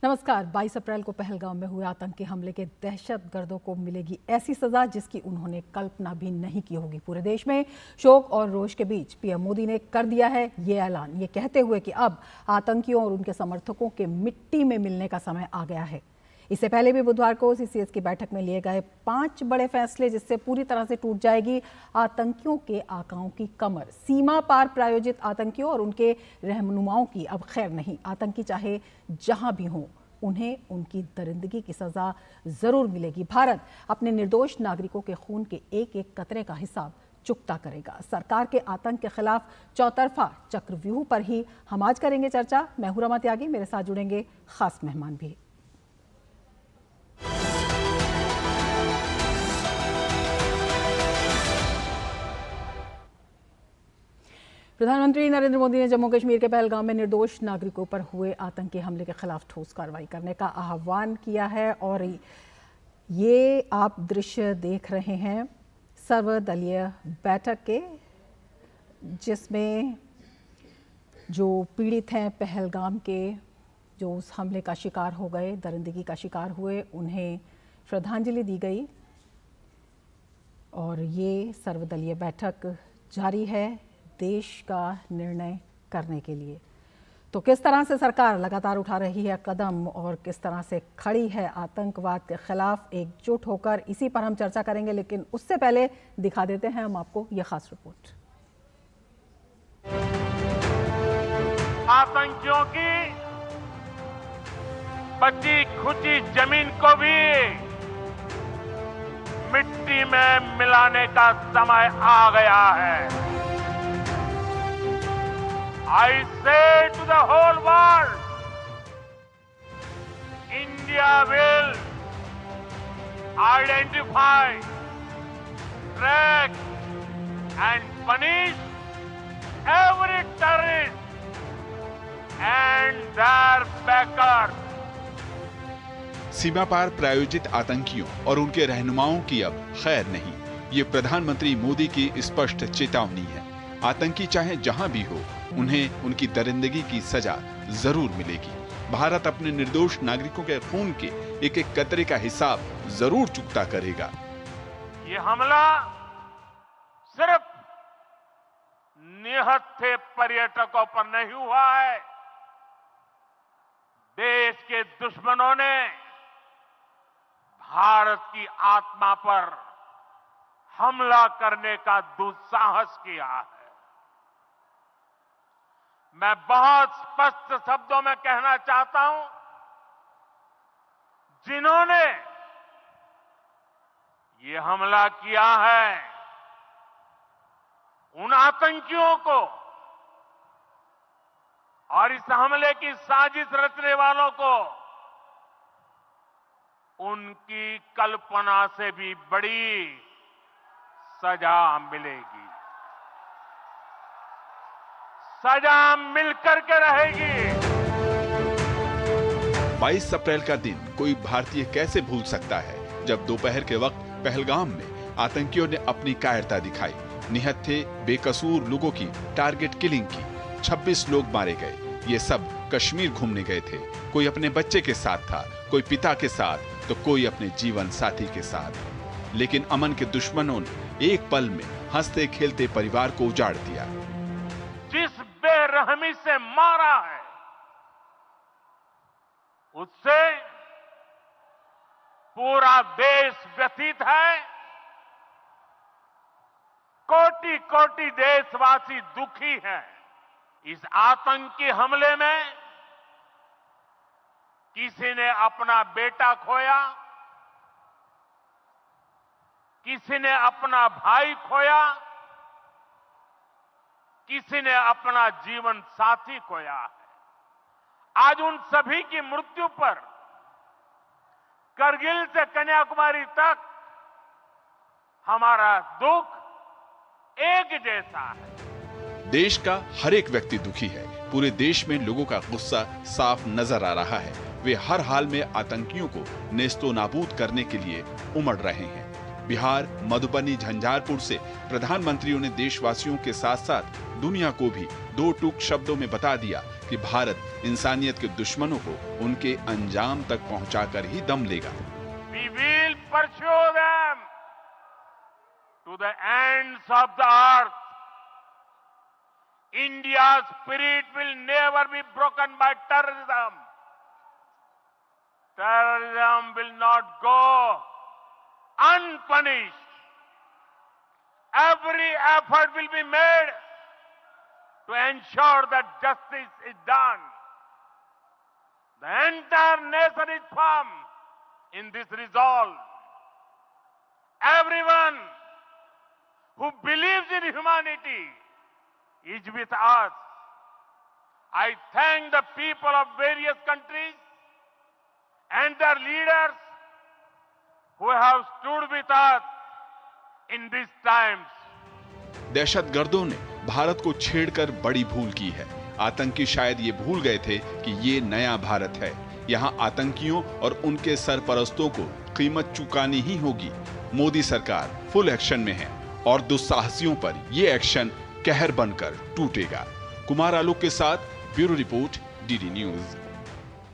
नमस्कार। 22 अप्रैल को पहलगाम में हुए आतंकी हमले के दहशतगर्दों को मिलेगी ऐसी सजा जिसकी उन्होंने कल्पना भी नहीं की होगी। पूरे देश में शोक और रोष के बीच पीएम मोदी ने कर दिया है ये ऐलान, ये कहते हुए कि अब आतंकियों और उनके समर्थकों के मिट्टी में मिलने का समय आ गया है। इससे पहले भी बुधवार को सीसीएस की बैठक में लिए गए 5 बड़े फैसले, जिससे पूरी तरह से टूट जाएगी आतंकियों के आकाओं की कमर। सीमा पार प्रायोजित आतंकियों और उनके रहनुमाओं की अब खैर नहीं। आतंकी चाहे जहां भी हों, उन्हें उनकी दरिंदगी की सजा जरूर मिलेगी। भारत अपने निर्दोष नागरिकों के खून के एक एक कतरे का हिसाब चुकता करेगा। सरकार के आतंक के खिलाफ चौतरफा चक्रव्यूह पर ही हम आज करेंगे चर्चा। मैं हूं रमा त्यागी, मेरे साथ जुड़ेंगे खास मेहमान भी। प्रधानमंत्री नरेंद्र मोदी ने जम्मू कश्मीर के पहलगाम में निर्दोष नागरिकों पर हुए आतंकी हमले के खिलाफ ठोस कार्रवाई करने का आह्वान किया है। और ये आप दृश्य देख रहे हैं सर्वदलीय बैठक के, जिसमें जो पीड़ित हैं पहलगाम के, जो उस हमले का शिकार हो गए, दरिंदगी का शिकार हुए, उन्हें श्रद्धांजलि दी गई। और ये सर्वदलीय बैठक जारी है देश का निर्णय करने के लिए। तो किस तरह से सरकार लगातार उठा रही है कदम और किस तरह से खड़ी है आतंकवाद के खिलाफ एकजुट होकर, इसी पर हम चर्चा करेंगे। लेकिन उससे पहले दिखा देते हैं हम आपको यह खास रिपोर्ट। आतंकियों की बची खुची जमीन को भी मिट्टी में मिलाने का समय आ गया है। I say to the whole world, India will identify, track and punish every terrorist and their backers. सीमा पार प्रायोजित आतंकियों और उनके रहनुमाओं की अब खैर नहीं, ये प्रधानमंत्री मोदी की स्पष्ट चेतावनी है। आतंकी चाहे जहां भी हो, उन्हें उनकी दरिंदगी की सजा जरूर मिलेगी। भारत अपने निर्दोष नागरिकों के खून के एक एक कतरे का हिसाब जरूर चुकता करेगा। ये हमला सिर्फ निहत्थे पर्यटकों पर नहीं हुआ है। देश के दुश्मनों ने भारत की आत्मा पर हमला करने का दुस्साहस किया है। मैं बहुत स्पष्ट शब्दों में कहना चाहता हूं, जिन्होंने ये हमला किया है, उन आतंकियों को और इस हमले की साजिश रचने वालों को उनकी कल्पना से भी बड़ी सजा मिलेगी। सजा मिलकर के रहेगी। 22 अप्रैल का दिन कोई भारतीय कैसे भूल सकता है, जब दोपहर के वक्त पहलगाम में आतंकियों ने अपनी कायरता दिखाई। निहत्थे बेकसूर लोगों की टारगेट किलिंग की। 26 लोग मारे गए। ये सब कश्मीर घूमने गए थे। कोई अपने बच्चे के साथ था, कोई पिता के साथ, तो कोई अपने जीवन साथी के साथ। लेकिन अमन के दुश्मनों ने एक पल में हंसते खेलते परिवार को उजाड़ दिया। जिस बेरहमी से मारा है, उससे पूरा देश व्यथित है। कोटि कोटि देशवासी दुखी हैं। इस आतंकी हमले में किसी ने अपना बेटा खोया, किसी ने अपना भाई खोया, किसी ने अपना जीवन साथी खोया है। आज उन सभी की मृत्यु पर करगिल से कन्याकुमारी तक हमारा दुख एक जैसा है। देश का हर एक व्यक्ति दुखी है। पूरे देश में लोगों का गुस्सा साफ नजर आ रहा है। वे हर हाल में आतंकियों को नेस्तो नाबूद करने के लिए उमड़ रहे हैं। बिहार, मधुबनी, झंझारपुर से प्रधानमंत्रियों ने देशवासियों के साथ साथ दुनिया को भी दो टूक शब्दों में बता दिया कि भारत इंसानियत के दुश्मनों को उनके अंजाम तक पहुंचाकर ही दम लेगा। We will pursue them to the ends of the earth. India's spirit will never be broken by terrorism. Terrorism will not go unpunished. Every effort will be made to ensure that justice is done. The entire nation is firm in this resolve. Everyone who believes in humanity is with us. I thank the people of various countries and their leaders who have stood with us in these times. दहशतगर्दों ने भारत को छेड़कर बड़ी भूल की है। आतंकी शायद ये भूल गए थे कि ये नया भारत है। यहाँ आतंकियों और उनके सरपरस्तों को कीमत चुकानी ही होगी। मोदी सरकार फुल एक्शन में है और दुस्साहसियों पर ये एक्शन कहर बनकर टूटेगा। कुमार आलोक के साथ ब्यूरो रिपोर्ट, डीडी न्यूज।